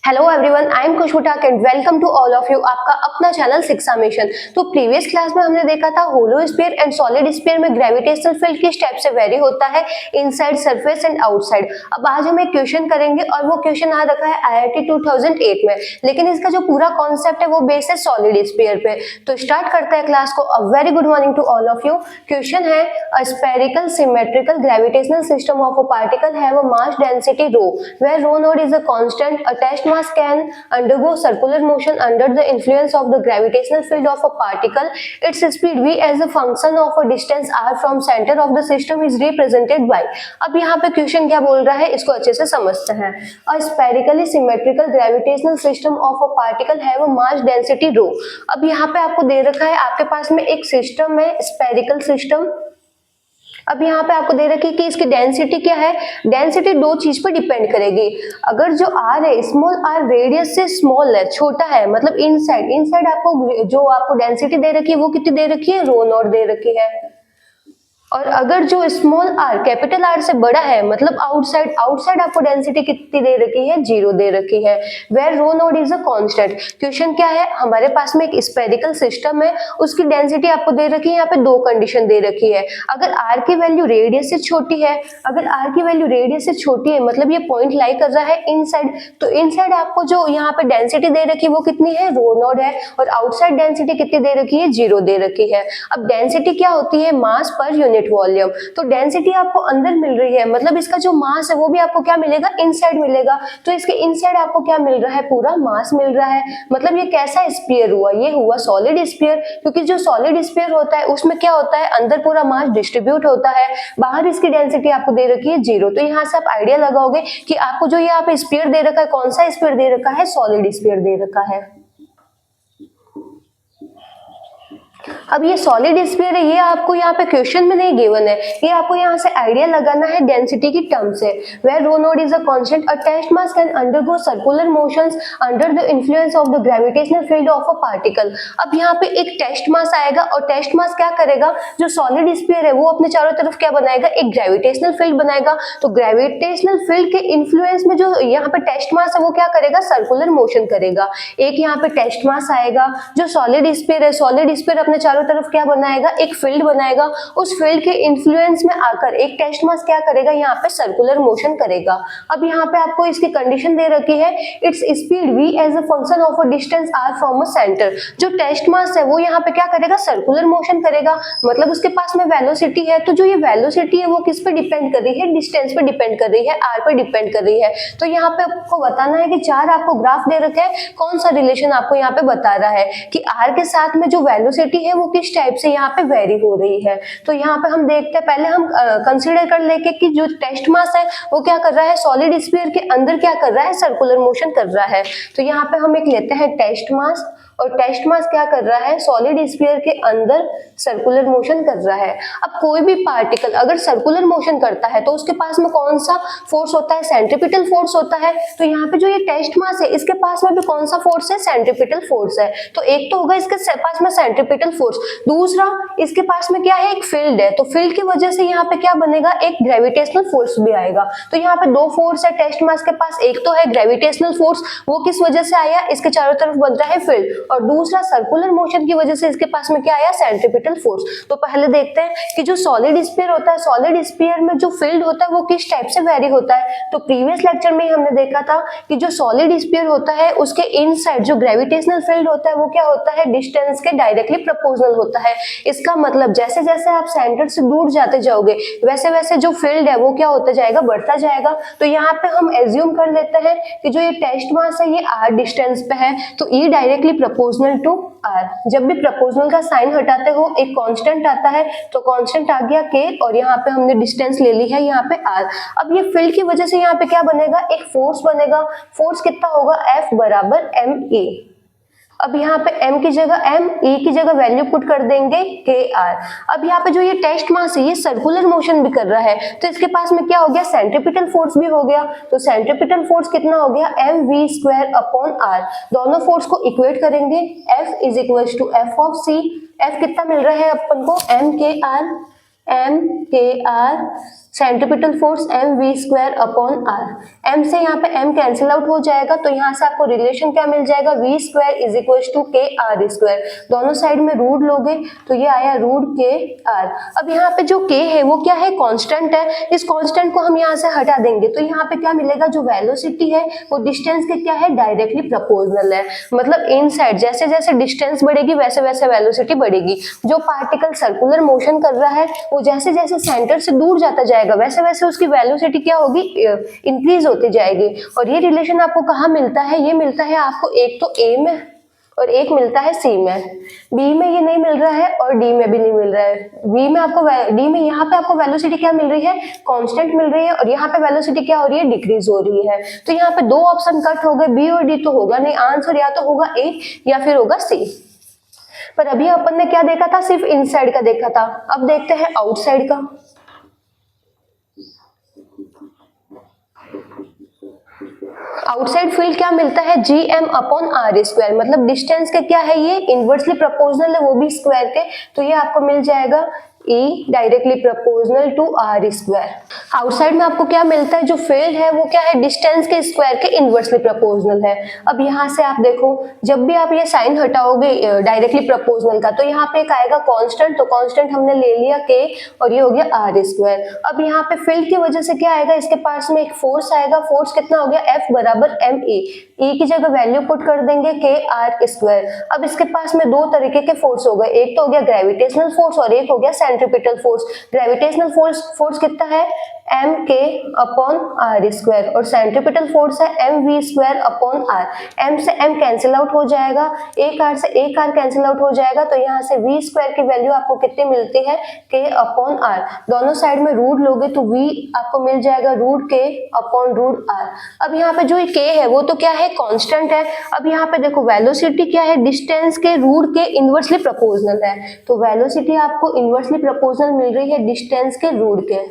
Hello everyone, I am Khushboo ठाक and welcome to all of you. आपका अपना channel शिक्षा मिशन। तो प्रीवियस क्लास में हमने देखा था hollow sphere and solid sphere में ग्रेविटेशनल फील्ड किस टाइप से वेरी होता है, इनसाइड, सरफेस एंड आउटसाइड। अब आज हम एक क्वेश्चन करेंगे और वो क्वेश्चन आ रखा है आईआईटी 2008 में, लेकिन इसका जो पूरा कॉन्सेप्ट है वो बेस है सॉलिड स्फीयर पे। तो स्टार्ट करते हैं क्लास को। A very good morning to all of you. Question है a spherical symmetrical gravitational system of a particle have a mass density rho where rho naught is a constant, a test mass can undergo circular motion under the influence of the gravitational field of a particle. Its speed v as a function of a distance r from center of the system is represented by। अब यहाँ पे question क्या बोल रहा है, इसको अच्छे से समझते हैं। A spherically symmetrical gravitational system of a particle have a mass density rho। अब यहाँ पे आपको दे रखा है, आपके पास में एक सिस्टम है स्पेरिकल सिस्टम। अब यहाँ पे आपको दे रखी है कि इसकी डेंसिटी क्या है। डेंसिटी दो चीज पर डिपेंड करेगी। अगर जो आर है, स्मॉल आर रेडियस से स्मॉल है, छोटा है, मतलब इनसाइड आपको जो आपको डेंसिटी दे रखी है वो कितनी दे रखी है, रो नॉट दे रखी है। और अगर जो स्मॉल आर कैपिटल आर से बड़ा है, मतलब आउटसाइड आपको डेंसिटी कितनी दे रखी है, 0 दे रखी है। Where rho naught is a constant. Question क्या है, हमारे पास में एक स्फेरिकल सिस्टम है, उसकी डेंसिटी आपको दे रखी है। यहाँ पे दो कंडीशन दे रखी है। अगर आर की वैल्यू रेडियस से छोटी है, अगर आर की वैल्यू रेडियस से छोटी है, मतलब ये पॉइंट लाई कर रहा है इनसाइड, तो इनसाइड आपको जो यहाँ पे डेंसिटी दे रखी है वो कितनी है, रो नोड है। और आउटसाइड डेंसिटी कितनी दे रखी है, 0 दे रखी है। अब डेंसिटी क्या होती है, मास पर यूनिट वॉल्यूम। तो डेंसिटी आपको अंदर मिल रही है, मतलब इसका जो मास है वो भी आपको क्या मिलेगा, इनसाइड मिलेगा। तो इसके इनसाइड आपको क्या मिल रहा है, पूरा मास मिल रहा है। मतलब ये कैसा स्फीयर हुआ, ये हुआ सॉलिड स्फीयर। क्योंकि जो सॉलिड स्फीयर होता है उसमें क्या होता है, अंदर पूरा मास डिस्ट्रीब्यूट होता है, बाहर इसकी डेंसिटी आपको दे रखी है 0। तो यहाँ से आप आइडिया लगाओगे कि आपको जो यहाँ पे स्फीयर दे रखा है, कौन सा स्फीयर दे रखा है, सॉलिड स्फीयर दे रखा है। अब ये सॉलिड स्फीयर है, ये आपको यहाँ पे क्वेश्चन में नहीं गिवन है, ये आपको यहाँ से आइडिया लगाना है डेंसिटी की टर्म से। Where rho naught is a constant, a test mass can undergo circular motions under the influence of the gravitational field of a particle. अब यहाँ पे एक टेस्ट मास आएगा और टेस्ट मास क्या करेगा, जो सॉलिड स्फीयर है वो अपने चारों तरफ क्या बनाएगा, एक ग्रेविटेशनल फील्ड बनाएगा। तो ग्रेविटेशनल फील्ड के इन्फ्लुएंस में जो यहाँ पे टेस्ट मास है वो क्या करेगा, सर्कुलर मोशन करेगा। एक यहाँ पे टेस्ट मास आएगा, जो सॉलिड स्फीयर है, सॉलिड स्फीयर अपने चारों तरफ क्या बनाएगा, एक फील्ड बनाएगा। उस फील्ड के इन्फ्लुएंस में आकर एक टेस्ट मास क्या करेगा, यहाँ पे सर्कुलर मोशन करेगा। अब यहाँ पे आपको इसकी कंडीशन दे रखी है, its speed v as a function of a distance r from a centre. जो टेस्ट मास है वो यहाँ पे क्या करेगा, सर्कुलर मोशन करेगा, मतलब उसके पास में वेलोसिटी है। तो जो ये वेलोसिटी है वो किस पे डिपेंड कर रही है, डिस्टेंस पे डिपेंड कर रही है, r पे डिपेंड कर रही है। तो यहाँ पे आपको बताना है कि चार आपको ग्राफ दे रखे हैं, कौन सा रिलेशन आपको यहाँ पे बता रहा है कि r के साथ में जो वेलोसिटी है वो किस टाइप से यहाँ पे वेरी हो रही है। तो यहाँ पे हम देखते हैं, पहले हम कंसीडर कर लेके कि जो टेस्ट मास है वो क्या कर रहा है, सॉलिड स्फीयर के अंदर क्या कर रहा है, सर्कुलर मोशन कर रहा है। तो यहाँ पे हम एक लेते हैं टेस्ट मास, और टेस्ट मास क्या कर रहा है, सॉलिड स्फीयर के अंदर सर्कुलर मोशन कर रहा है। अब कोई भी पार्टिकल अगर सर्कुलर मोशन करता है तो उसके पास में कौन सा फोर्स होता है, सेंट्रीपिटल फोर्स होता है। तो यहाँ पे जो ये टेस्ट मास है इसके पास में भी कौन सा फोर्स है, सेंट्रीपिटल फोर्स है। तो एक तो होगा इसके पास में सेंट्रीपिटल फोर्स, दूसरा इसके पास में क्या है, एक फील्ड है। तो फील्ड की वजह से यहाँ पे क्या बनेगा, एक ग्रेविटेशनल फोर्स भी आएगा। तो यहाँ पे दो फोर्स है टेस्ट मास के पास, एक तो है ग्रेविटेशनल फोर्स, वो किस वजह से आया, इसके चारों तरफ बन रहा है फील्ड, और दूसरा सर्कुलर मोशन की वजह से इसके पास में क्या आया, सेंट्रीपिटल फोर्स। तो पहले देखते हैं कि जो सॉलिड स्फीयर होता है, सॉलिड स्फीयर में जो फील्ड होता है वो किस टाइप से वेरी होता है। तो प्रीवियस लेक्चर में हमने देखा था कि जो सॉलिड स्फीयर होता है उसके इनसाइड जो ग्रेविटेशनल फील्ड होता है वो क्या होता है, डिस्टेंस के डायरेक्टली प्रोपोर्शनल होता है। इसका मतलब जैसे जैसे आप सेंटर से दूर जाते जाओगे वैसे वैसे जो फील्ड है वो क्या होता जाएगा, बढ़ता जाएगा। तो यहाँ पे हम एज्यूम कर लेते हैं कि जो ये टेस्ट मास है ये r डिस्टेंस पे है, तो E directly proportional to r। जब भी प्रोपोर्शनल का साइन हटाते हो एक कांस्टेंट आता है, तो कांस्टेंट आ गया k, और यहाँ पे हमने डिस्टेंस ले ली है यहाँ पे r। अब ये फील्ड की वजह से यहाँ पे क्या बनेगा, एक फोर्स बनेगा। फोर्स कितना होगा, F बराबर ma। अब यहाँ पे m की जगह m, e की जगह वैल्यू पुट कर देंगे kr। अब यहाँ पे जो ये टेस्ट मास है ये सर्कुलर मोशन भी कर रहा है, तो इसके पास में क्या हो गया, सेंट्रीपिटल फोर्स भी हो गया। तो सेंट्रीपिटल फोर्स कितना हो गया, mv² अपॉन r। दोनों फोर्स को इक्वेट करेंगे, F इज equal to F of c। F कितना मिल रहा है अपन को, m k r centripetal force mv² upon r। m से यहाँ पे m कैंसिल आउट हो जाएगा, तो यहाँ से आपको रिलेशन क्या मिल जाएगा, v² is equal to kr²। दोनों साइड में रूट लोगे तो ये आया रूट kr। अब यहाँ पे जो k है वो क्या है, कांस्टेंट है। इस कांस्टेंट को हम यहाँ से हटा देंगे तो यहाँ पे क्या मिलेगा, जो वेलोसिटी है वो डिस्टेंस के क्या है, डायरेक्टली प्रोपोर्शनल है। मतलब इनसाइड जैसे जैसे डिस्टेंस बढ़ेगी वैसे वैसे वेलोसिटी बढ़ेगी। जो पार्टिकल सर्कुलर मोशन कर रहा है वो जैसे जैसे सेंटर से दूर जाता जाएगा वैसे वैसे उसकी वेलोसिटी क्या होगी, इंक्रीज होती जाएगी। और ये रिलेशन आपको कहाँ मिलता है, ये मिलता है आपको एक तो ए में और एक मिलता है सी में। बी में ये नहीं मिल रहा है और डी में भी नहीं मिल रहा है। बी में आपको, डी में यहाँ पे आपको वेलोसिटी क्या मिल रही है, कांस्टेंट मिल रही है, और यहाँ पे वेलोसिटी क्या हो रही है, डिक्रीज हो रही है। तो यहाँ पे दो ऑप्शन कट हो गए, बी और डी तो होगा नहीं, आंसर या तो होगा ए या फिर होगा सी। पर अभी अपन ने क्या देखा था, सिर्फ इनसाइड का देखा था। अब देखते हैं आउटसाइड का। आउटसाइड फील्ड क्या मिलता है, gm अपॉन r²। मतलब डिस्टेंस के क्या है, ये इनवर्सली प्रोपोर्शनल है, वो भी स्क्वायर के, तो ये आपको मिल जाएगा E directly proportional to r²। Outside में आपको क्या मिलता है, जो फील्ड है वो क्या है, डिस्टेंस के स्क्वायर के इनवर्सली प्रोपोर्शनल है। अब यहाँ से आप देखो, जब भी आप ये साइन हटाओगे डायरेक्टली प्रोपोर्शनल का, तो यहाँ पे एक आएगा कांस्टेंट, तो कांस्टेंट हमने ले लिया k और ये हो गया r²। अब यहाँ पे फील्ड की वजह से क्या आएगा, इसके पास में एक फोर्स आएगा। फोर्स कितना हो गया, F बराबर me। E की जगह वैल्यू पुट कर देंगे kr²। अब इसके पास में दो तरीके के फोर्स हो गए, एक तो हो गया ग्रेविटेशनल फोर्स और एक हो गया सेंट्रीपिटल फोर्स। ग्रेविटेशनल फोर्स कितना है, mk अपॉन r², और सेंट्रीपिटल फोर्स है mv² अपॉन r। m से m कैंसिल आउट हो जाएगा, एक r से एक r कैंसिल आउट हो जाएगा, तो यहाँ से v² की वैल्यू आपको कितनी मिलती है, k अपॉन r। दोनों साइड में रूट लोगे तो v आपको मिल जाएगा root k upon root r। अब यहाँ पे जो k है वो तो क्या है, कांस्टेंट है। अब यहाँ पे देखो वेलोसिटी क्या है, डिस्टेंस के रूट के इनवर्सली प्रोपोर्शनल है, तो वेलोसिटी आपको इनवर्सली प्रोपोर्शनल मिल रही है डिस्टेंस के रूट के।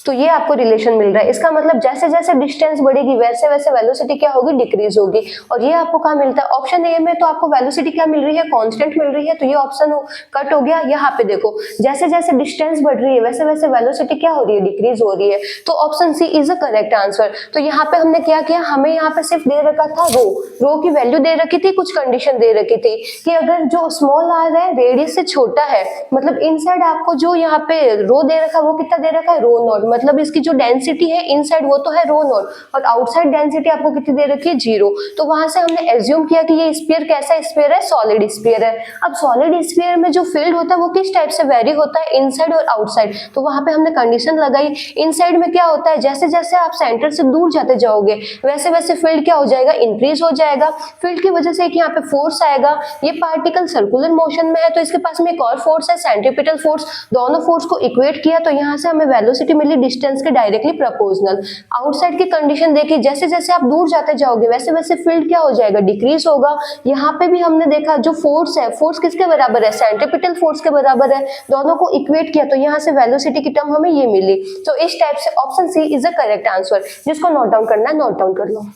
तो ये आपको रिलेशन मिल रहा है। इसका मतलब जैसे जैसे डिस्टेंस बढ़ेगी वैसे वैसे वेलोसिटी क्या होगी, डिक्रीज होगी। और ये आपको कहाँ मिलता है, ऑप्शन ए में तो आपको वेलोसिटी क्या मिल रही है, कांस्टेंट मिल रही है, तो ये ऑप्शन कट हो गया। यहाँ पे देखो जैसे जैसे डिस्टेंस बढ़ रही है वैसे वैसे वेलोसिटी क्या हो रही है, डिक्रीज हो रही है, तो option C is a correct answer. तो यहाँ पे हमने क्या किया, हमें यहाँ पे सिर्फ दे रखा था रो की वैल्यू दे रखी थी, कुछ कंडीशन दे रखी थी कि अगर जो स्मॉल आर है रेडियस से छोटा है, मतलब इनसाइड आपको जो यहाँ पे रो दे रखा है वो कितना दे रखा है, रो नॉट, मतलब इसकी जो डेंसिटी है इनसाइड वो तो है रो नॉट, और आउटसाइड डेंसिटी आपको कितनी दे रखी है, 0। तो वहां से हमने एज्यूम किया कि ये स्फीयर कैसा स्फीयर है, सॉलिड स्फीयर है। अब सॉलिड स्फीयर में जो फील्ड होता है वो किस टाइप से वेरी होता है, इनसाइड और आउटसाइड। तो वहां पे हमने कंडीशन लगाई, इनसाइड में क्या होता है, जैसे जैसे आप सेंटर से दूर जाते जाओगे वैसे वैसे फील्ड क्या हो जाएगा, इंक्रीज हो जाएगा। फील्ड की वजह से एक यहाँ पे फोर्स आएगा, ये पार्टिकल सर्कुलर मोशन में है तो इसके पास में एक और फोर्स है, सेंट्रीपिटल फोर्स। दोनों फोर्स को इक्वेट किया तो यहाँ से हमें वेलोसिटी मिली डिस्टेंस के डायरेक्टली प्रोपोर्शनल। आउटसाइड की कंडीशन देखी, जैसे जैसे आप दूर जाते जाओगे वैसे वैसे फील्ड क्या हो जाएगा, डिक्रीज होगा। यहाँ पे भी हमने देखा जो फोर्स है, फोर्स किसके बराबर है, सेंट्रीपिटल फोर्स के बराबर है। दोनों को इक्वेट किया तो यहाँ से वेलोसिटी की टर्म हमें ये मिली। तो इस टाइप से option C is a correct answer. जिसको नोट डाउन करना है नोट डाउन कर लो।